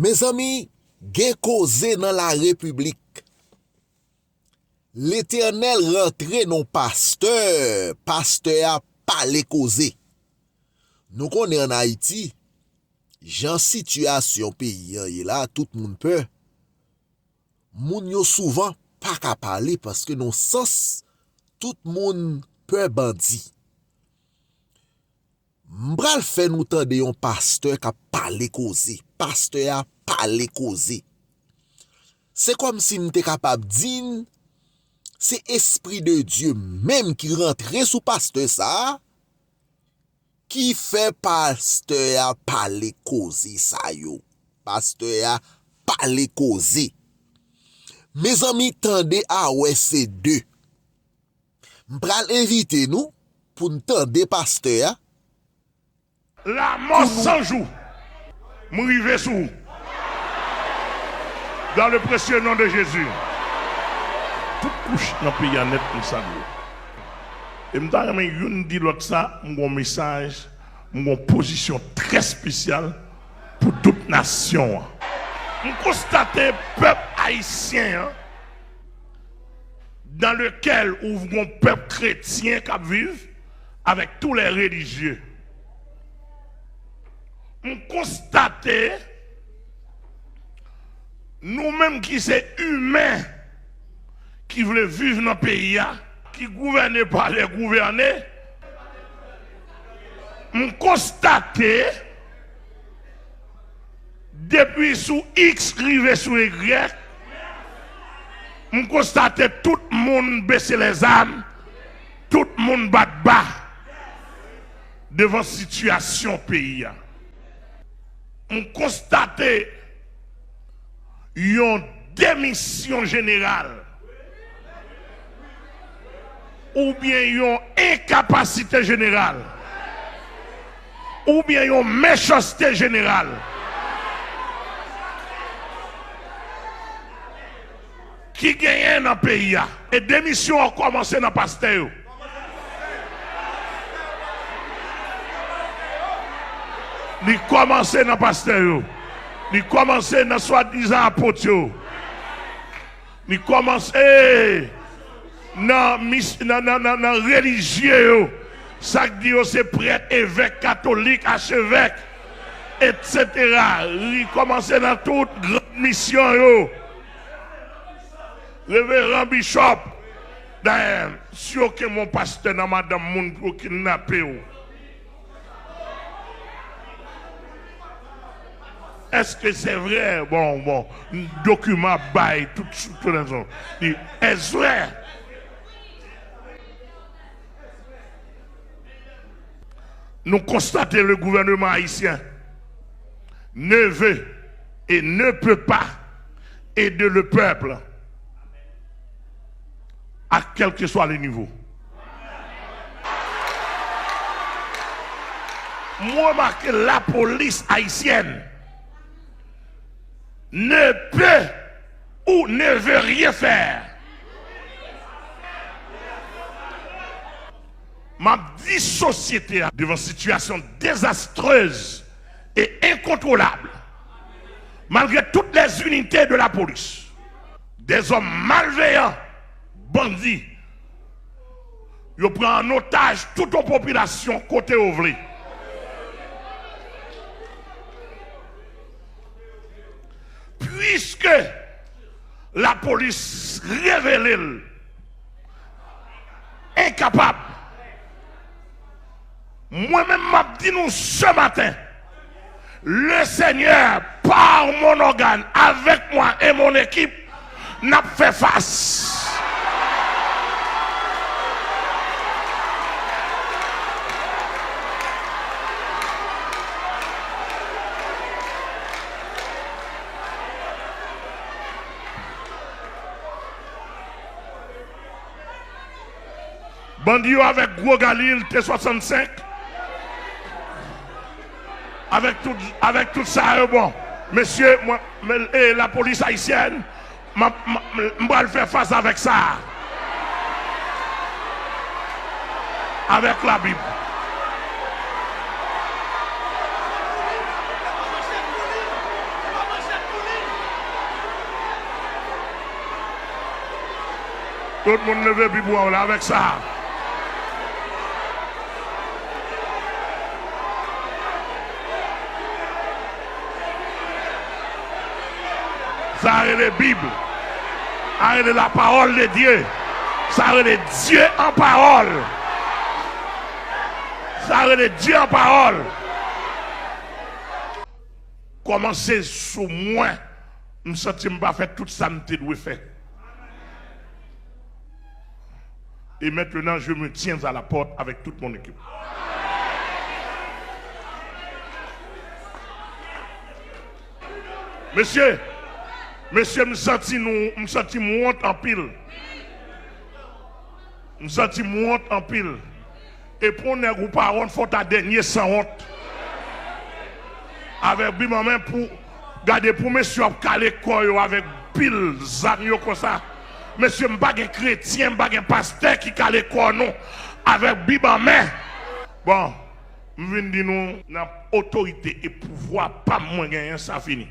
Mes amis, gen causé dans la République. L'Éternel rentré non pasteur a parlé causé. Nous connaissons en Haïti, Jean situation pays y là, tout le monde peur. Moun yo souvent pas qu'à parler parce que non sens tout le monde peur bandit. M'bral fait nous tande yon pasteur qui a parlé causé. Pasteur a parlé causé. C'est comme si m'était capable dire c'est esprit de Dieu même qui rentre sous pasteur ça qui fait pasteur a parler causé ça yo. Pasteur a parler causé. Mes amis tendez à ouais c'est deux. M'pral inviter nous pour nous tendre pasteur. La mort sans jour. M'rive sous. Dans le précieux nom de Jésus. Toute couche dans le pays net pour ça. Et m'ta yon dit l'autre ça, mon message, mon position très spéciale pour toute nation. On constate peuple haïtien dans lequel un peuple chrétien qui vit avec tous les religieux. On constate nous-mêmes qui sommes humains qui voulons vivre dans le pays, qui gouvernent par les gouvernés, on constate depuis sous X rivé sous Y, on constate tout le monde baisser les armes, tout le monde bat bas devant la situation pays. On constate une démission générale ou bien une incapacité générale ou bien une méchanceté générale qui gagne dans le pays. Et démission a commencé dans le pasteur. Il commence dans le pasteur. Il commence dans le soi-disant apôtre. Il commence dans le religieux. Ça dit c'est prêtre, évêque, catholique, archevêque, etc. Il commence dans toute grande mission. Révérend Bishop. D'ailleurs, si aucun mon pasteur dans madame moun pour kidnapper. Est-ce que c'est vrai? Bon, document bail, tout les gens. Est-ce vrai? Nous constatons le gouvernement haïtien ne veut et ne peut pas aider le peuple à quel que soit le niveau. Moi, remarque la police haïtienne ne peut ou ne veut rien faire. Ma vie société devant une situation désastreuse et incontrôlable, malgré toutes les unités de la police, des hommes malveillants, bandits, ils prennent en otage toute la population côté ouvrier. Puisque la police révèle incapable, moi-même m'a dit nous ce matin, le Seigneur par mon organe avec moi et mon équipe n'a fait face. Bandio avec Gros Galil T65 avec tout ça bon monsieur moi la police haïtienne m'a faire face avec ça avec la Bible. Tout le monde levez puis boire là avec ça. Ça est la Bible. Ça est la parole de Dieu. Ça est Dieu en parole. Ça est Dieu en parole. Commencez sous moi. Je me sens que je ne pas faire tout ça que je dois faire. Et maintenant, je me tiens à la porte avec toute mon équipe. Monsieur, je me sens monte en pile. Je me sens monte en pile. Et pour ne vous pas honte, il faut ta dernière sans honte. Avec bim main pour garder pour monsieur caler corps avec pile zanyo comme ça. Monsieur m'pa gen chrétien, m'pa gen pasteur qui caler corps non avec bim main. Bon, m'vinn di nous n'a autorité et pouvoir pas moins gagner ça fini.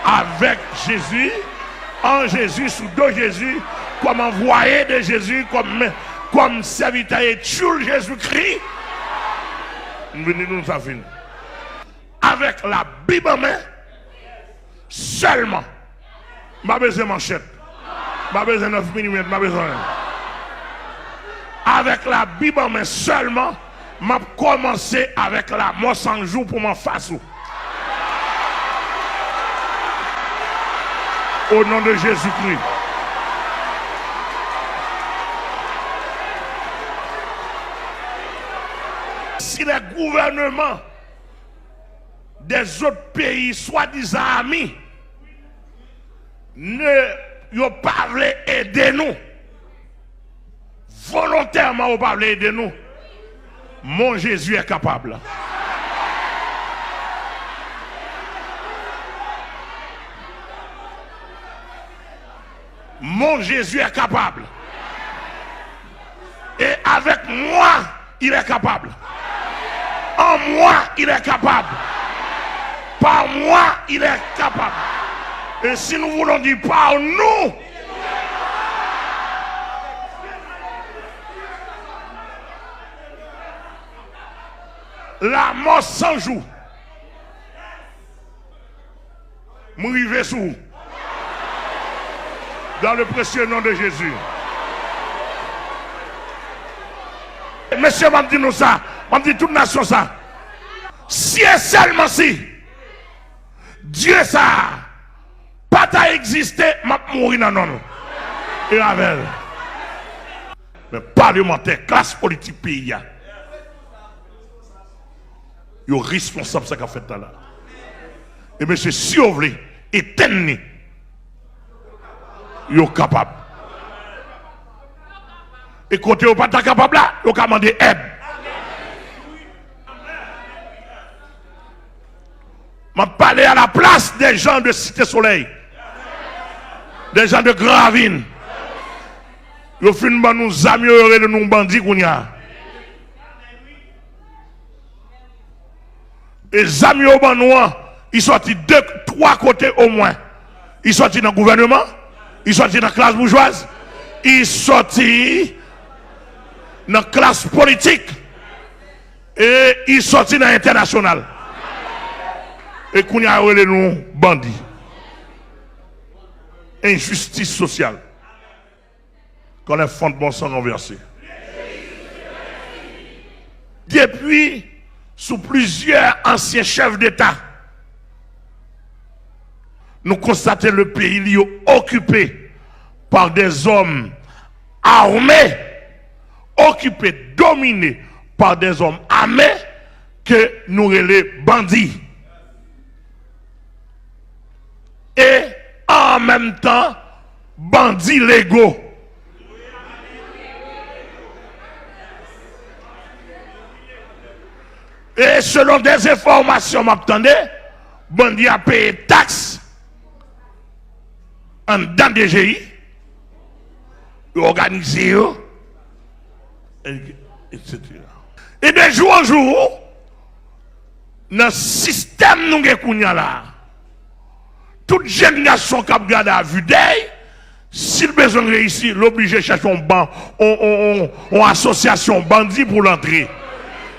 Avec Jésus, en Jésus, sous dos Jésus, comme envoyé de Jésus, comme serviteur et tuer Jésus-Christ. Nous ça fini. Avec la Bible en main, seulement, pas besoin de manchette, pas besoin de 9 mm, pas besoin. Avec la Bible en main seulement, m'a commencé avec la mort 100 jours pour m'en face. Au nom de Jésus-Christ. Si les gouvernements des autres pays, soi-disant amis, ne pas aider nous, volontairement, pas aider nous, mon Jésus est capable. Mon Jésus est capable. Et avec moi, il est capable. En moi, il est capable. Par moi, il est capable. Et si nous voulons dire par nous, la mort sans jour, m'arriver sous vous. Dans le précieux nom de Jésus. Monsieur m'a dit nous ça, m'a dit toute nation ça. Si et seulement si Dieu ça pas t'a existé, m'a mourir dans non. Et avec mais parlementaire, classe politique pays, ils sont responsables de ce qu'a fait là. Et monsieur, si vous voulez, éteignez. Ils sont capables. Et quand ils ne sont pas capables, ils ont demandé aide. Je parle à la place des gens de Cité Soleil, des gens de Gravine. Ils font nous améliorer nous bandits qu'on y a. Et les amis au banouan, ils sont de 3 côtés au moins. Ils sont dans le gouvernement. Ils sont dans la classe bourgeoise, ils sont dans la classe politique et ils sont dans l'international. Et qu'on y a nous bandits. Injustice sociale. Quand les fondements sont renversés. Depuis, sous plusieurs anciens chefs d'État, nous constatons le pays occupé par des hommes armés, occupé, dominé par des hommes armés que nous les bandits. Et en même temps, bandits légaux. Et selon des informations, m'attendez, bandits a payé taxes en dans des GI, organisé, etc. Et de jour en jour, dans le système nous là, toute génération qui a regardé à vue d'œil, s'il besoin de réussir, l'obligé de chercher une association bandit pour l'entrée.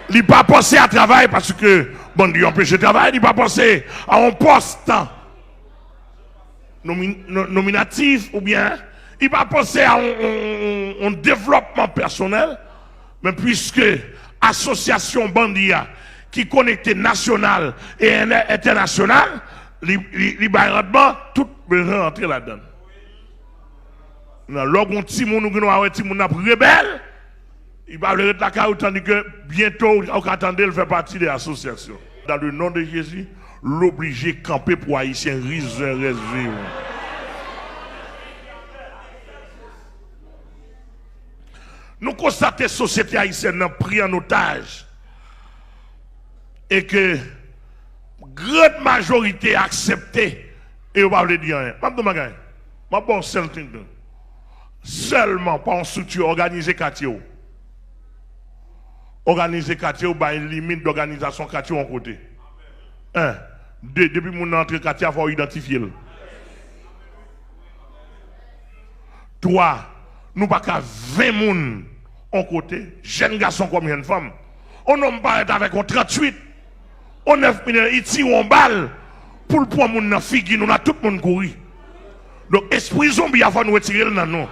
Il n'a pas pensé à travailler parce que bandit empêche de travailler, il n'a pas pensé à un poste nominatif ou bien il n'a pas pensé à un développement personnel, mais puisque association bandia qui connecte national et international, il va tout besoin rentrer là-dedans. Lorsqu'on petit monde nous rebelle, il va le la caille tandis que bientôt on attendait le faire partie de l'association. Dans le nom de Jésus, l'obligé camper pour haïtien réservé. Nous constatons que la société haïtienne a pris en otage et que la grande majorité a accepté et on va le dire rien. Seulement par une structure organisée quartier. Organiser quartier, il y a une limite d'organisation quartier en côté. Un. Deux, depuis mon entrée quartier, il faut identifier. Trois, nous pas qu'à 20 personnes en côté, jeunes garçons comme jeunes femmes. On n'a pas avec un 38. On 9 minutes, ils tirent en balle pour le point de mon fille, nous a tout le monde couru. Donc, esprit zombie, il faut nous retirer le nom.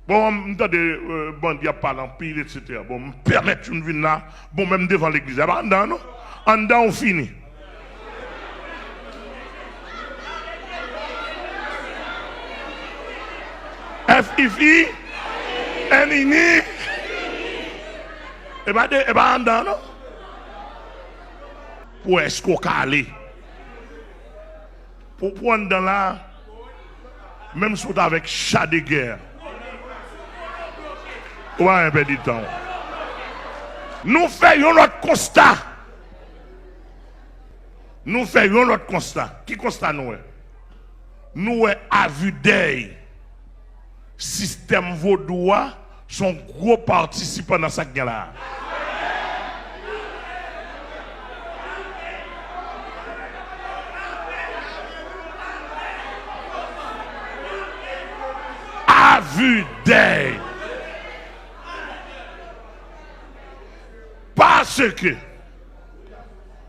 Bon, m'entendez, bandit parle en pile, etc. Bon, me permettre une vie là, bon, même devant l'église. En dedans, non? En dedans, on finit. FIFI, NINI, et bien en dedans, non? Pour est-ce qu'on peut aller? Pour prendre dans là, même si on est avec chat de guerre. Ouais, un peu de temps. Nous faisons notre constat. Nous faisons notre constat. Qui constat nous? Nous, à vue d'œil, système vaudois sont gros participants dans cette guerre-là. À vue d'œil. Parce que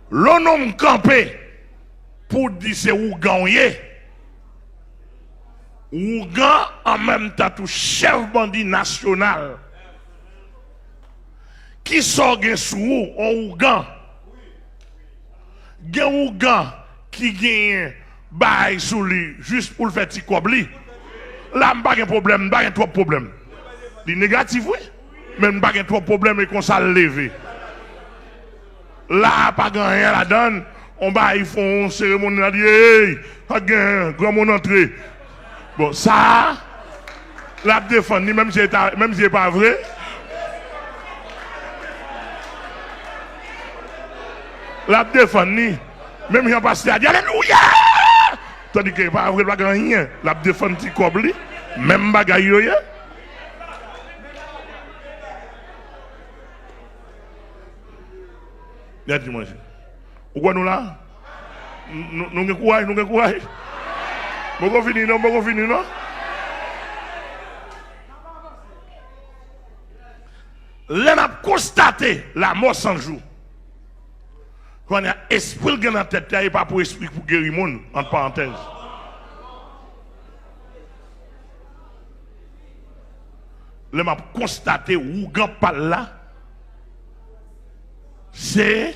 l'on homme campé pour dire c'est Ougan, Ougan en même temps tout chef bandit national qui sort sous en Ougan. Gen Ougan qui gagne bail sous lui juste pour le faire petit cobli. Là, pas de problème, pas trop de problème. C'est négatif, oui, mais pas de trop de problème et qu'on s'est levé. Là, pas rien la donne. On va, ils font une cérémonie, on dit, hey, grand mon entrée. Bon, ça, la défense, même si c'est pas vrai. La défense, même si on passe à dire, alléluia! Tandis que pas vrai, pas rien. La défense, petit cobli, même bagaille, dis-moi, pourquoi nous là? Nous avons courage, nous avons courage. Nous avons fini, non? Là, on a constaté la mort sans jour. Quand on a esprit dans la tête, il n'y a pas pour esprit pour guérir le monde, entre parenthèses. Là, on a constaté où on parle là. C'est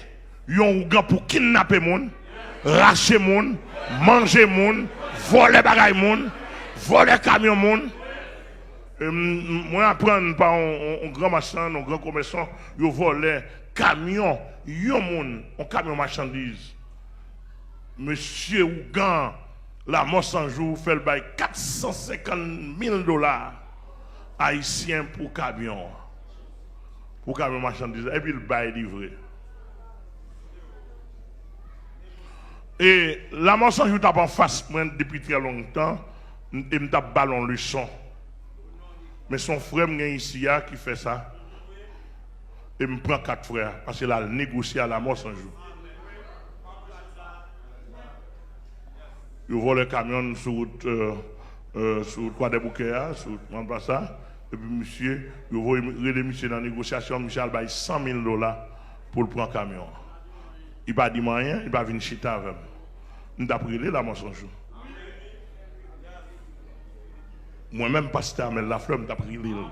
un ougan pour kidnapper moun, racher moun, manger moun, voler bagay moun, voler camion moun. Moi apprendre par un grand marchand, un grand commerçant, yo voler camion, yon moun, un camion marchandise. Monsieur Ougan, la mort sans jour fait le bail $450,000 haïtien pour camion. Pour camion marchandise et puis le bail livré. Et la mort sans jour tape en face moi depuis très longtemps, et me tape ballon leçon. Mais son frère ici qui fait ça. Et me prend 4 frères parce qu'il a négocié à la mort sans jour. ils volent le camion sur route quoi des bouquets, sur route ça. Et puis monsieur, ils vont monsieur dans la négociation, Michel baille $100,000 pour le prendre camion. Il va dire rien, il va venir chita avec moi. Nous avons pris la mensonge. Moi-même, pasteur, mais la fleur, nous avons pris l'île.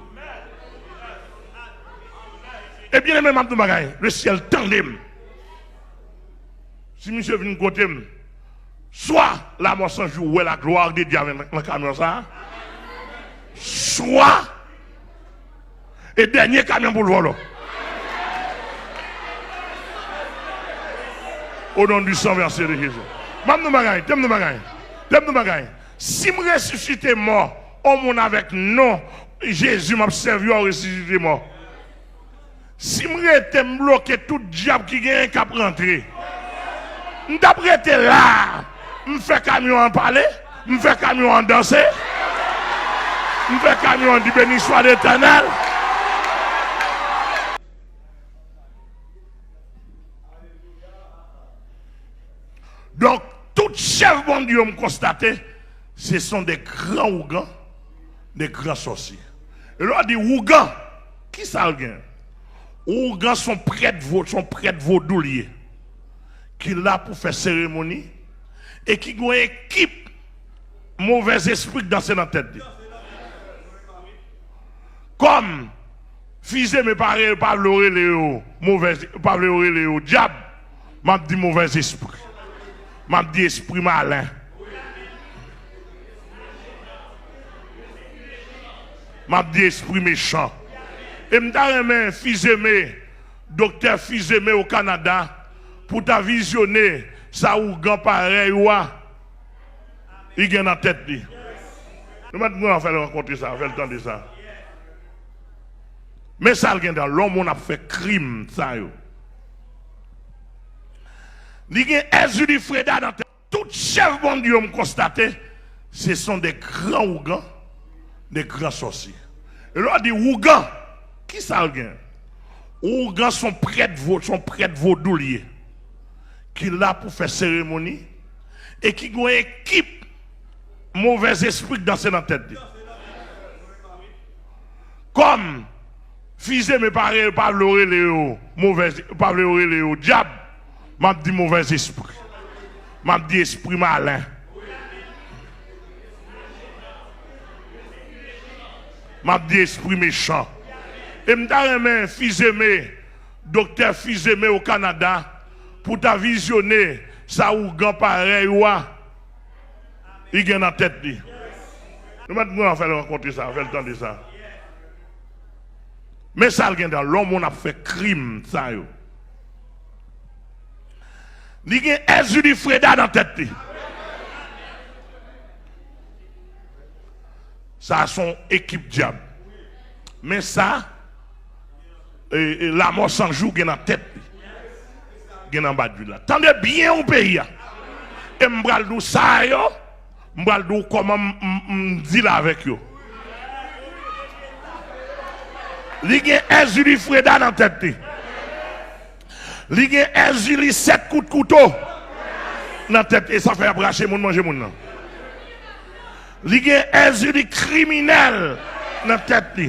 Et bien, même le ciel tendait. Si monsieur vient côté, soit la mensonge ou la gloire de Dieu avec le camion, ça, soit, et dernier camion pour le voler. Au nom du sang versé de Jésus. Si je ressuscite mort, on mon avec non, Jésus m'a servi à ressusciter mort. Si je été bloqué tout diable qui vient qu'à rentrer, d'après été là, je fais camion en parler, je fais camion en danser, je fais camion en dire béni soit l'Éternel. Donc, tout chef bon Dieu me constaté, ce sont des grands ougans, des grands sorciers. Et là, on dit ougans, qui ça le gagne? Ougans sont prêtres vaudouliers, qui là pour faire cérémonie, et qui ont une équipe mauvais esprit dans la tête. Comme, fils de mes parents, pas le mauvais, pas le diable, m'a dit mauvais esprit. M'a dit esprit malin. M'a dit esprit méchant. Et m'ta remen fils aimé, docteur fils aimé au Canada, pour ta visionner, ça ou grand pareil ouah. Il gagne dans la tête. Nous maintenant faire rencontrer ça, faire le temps de ça. Mais ça le gagne dans l'homme, on a fait crime, ça yo. Il y a Ezuli Freda dans tout chef bon Dieu me constaté, ce sont des grands ougans, des grands sorciers. Et là, on dit ougans, qui ça le gagne? Ougans sont prêtres vaudouliers, qui là pour faire cérémonie, et qui ont une équipe mauvais esprit dans la tête. Comme, fils de mes parents, pas le mauvais, pas le diable. M'a dit mauvais esprit. M'a dit esprit malin. M'a dit esprit méchant. Et m'ta remen fils aimé, docteur fils aimé au Canada, pour ta visionner, ça ou grand pareil ouah. Il gagne dans la tête. Nous maintenant faire rencontrer ça, faire le temps de ça. Mais ça gagne dans l'homme, on a fait crime, ça yo. Il y a Ezuli Freda dans la tête. Ça a son équipe diable. Mais ça, la mort sans jour qui est dans la tête. Qui est dans le bas de là. Tendez bien au pays. Et je vais vous dire ça, je vais vous dire comment je dis là avec vous. Il y a Ezuli Freda dans la tête. Il y a Ezuli 7 coups de couteau dans la tête et ça fait abracher mon manger mon. Il y a Ezuli criminel dans la tête.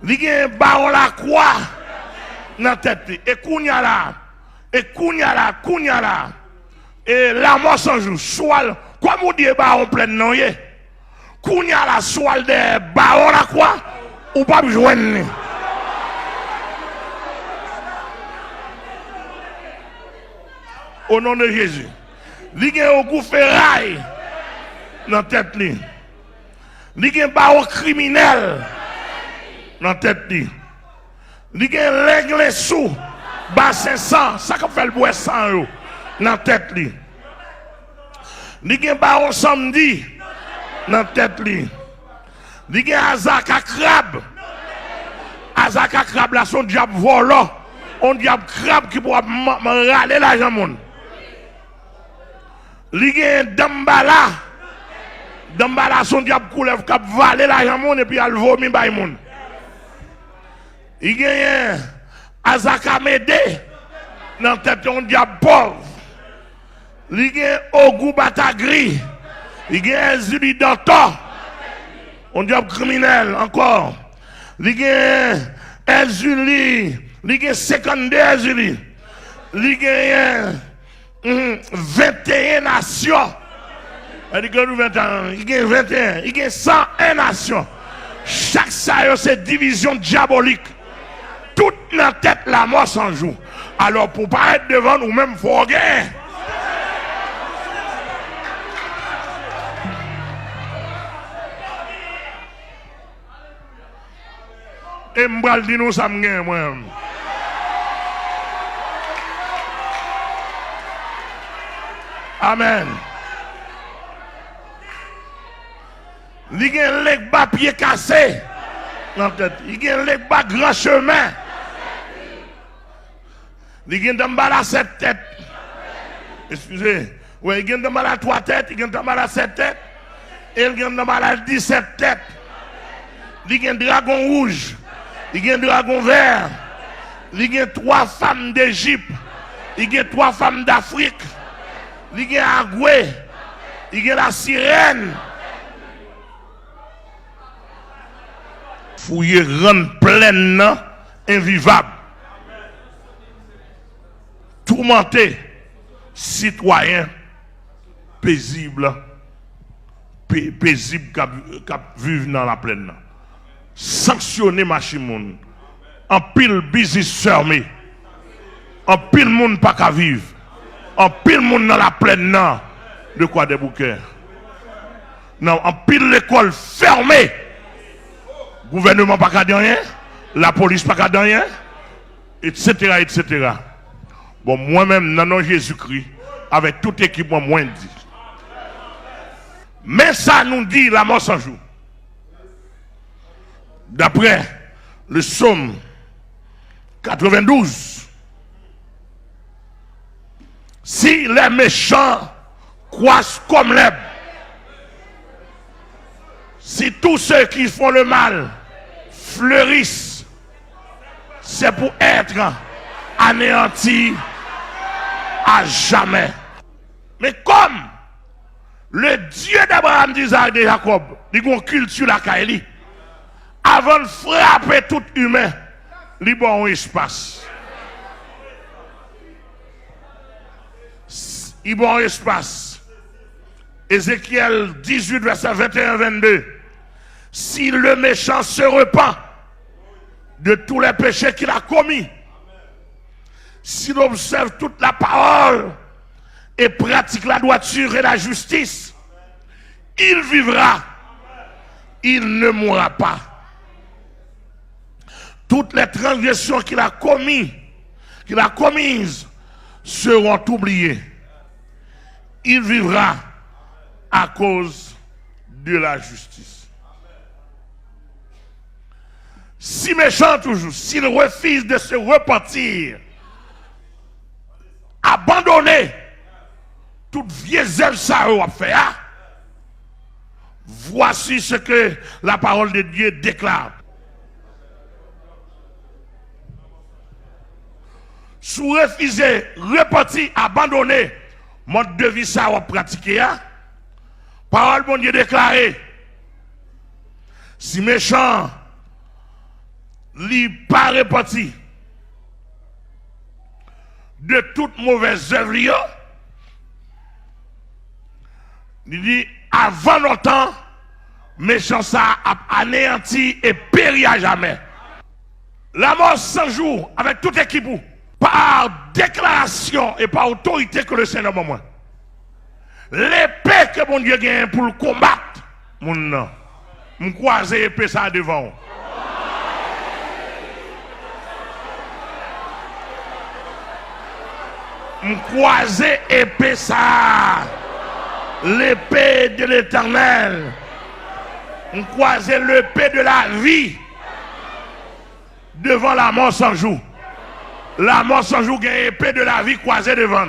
Il y a Baron la croix dans la tête. Et Kounya là. Et la mort sans jour. Soit, comme vous dites, Baron plein de noyé. Kounya là, soit de Baron la croix ou pas joindre. Au nom de Jésus. Il y a un coup ferraille dans la tête. Il y a un baron criminel dans la tête. Il y a un l'aigle sous, bassin sang, ça qui fait le bois sang dans la tête. Il y a un baron samedi dans la tête. Il y a un Azaka crabe. Azaka crabe là, son diable volant. On diable crabe qui pourra râler l'argent monde. Il y a un Dambala. Dambala, son diable coulève qui va l'argent monde et puis elle vomit par le monde. Il y a un Azaka Médé. Dans la tête, on diable pauvre. Il y a Ogou Batagri. Il y a Zuli Danton. On dit criminel encore. Il y a Zuli. Il y a 52 Zuli. Il y a 21 nations. Il y a 21. Il y a 101 nations. Chaque ça, c'est division diabolique. Toute la tête, la mort s'en joue. Alors, pour pas être devant nous, même, il faut gagner. Et m'bral dit nous ça m'gagne moi. Amen. Il y a un leg bas pied cassé dans la tête. Il y a un leg bas grand chemin. Il y a un mal à 7 têtes. Excusez. Oui, il y a un mal à 3 têtes, il y a un mal à 7 têtes. Et il y a un mal à 17 têtes. Il y a un dragon rouge. Il y a un dragon vert. Il y a 3 femmes d'Égypte. Il y a 3 femmes d'Afrique. Il y a Agoué. Il y a la sirène. Fouiller rendre pleine, invivable. Tourmenter, citoyen, paisible, paisible qui vivent dans la plaine. Sanctionner machine. En pile business fermé. En pile monde pas qu'à vivre. En pile monde dans la plaine. De quoi des bouquets. Non, en pile l'école fermée. Gouvernement pas qu'à rien. La police pas qu'à rien. Etc. etc. Bon, moi-même, dans Jésus-Christ, avec toute équipe, moi dit. Mais ça nous dit la mort sans jour. D'après le psaume 92, si les méchants croissent comme l'herbe, si tous ceux qui font le mal fleurissent, c'est pour être anéantis à jamais. Mais comme le Dieu d'Abraham, d'Isaac et de Jacob, il a culture la Kaili, avant de frapper tout humain, il y a un espace. Il y a un espace. Ézéchiel 18, verset 21-22. Si le méchant se repent de tous les péchés qu'il a commis, s'il observe toute la parole et pratique la droiture et la justice, il vivra, il ne mourra pas. Toutes les transgressions qu'il a commises seront oubliées. Il vivra à cause de la justice. Si méchant toujours, s'il refuse de se repentir, abandonner toute vieille œuvre ça a fait. Voici ce que la parole de Dieu déclare. Si vous refusez, repentir, abandonner mode de vie ça a pratiqué, parole de Dieu déclarée. Si méchant, li pas repenti de toute mauvaise œuvre, il dit avant longtemps, méchant ça a anéanti et péri à jamais. La mort 100 jours avec toute équipe, par déclaration et par autorité que le Seigneur m'a moi. L'épée que mon Dieu gagne pour le combattre, mon nom, me croiser épée ça devant. Me croiser épée ça. L'épée de l'Éternel. Me croiser l'épée de la vie devant la mort sans jour. La mort sans jour gagne épée de la vie croisée devant.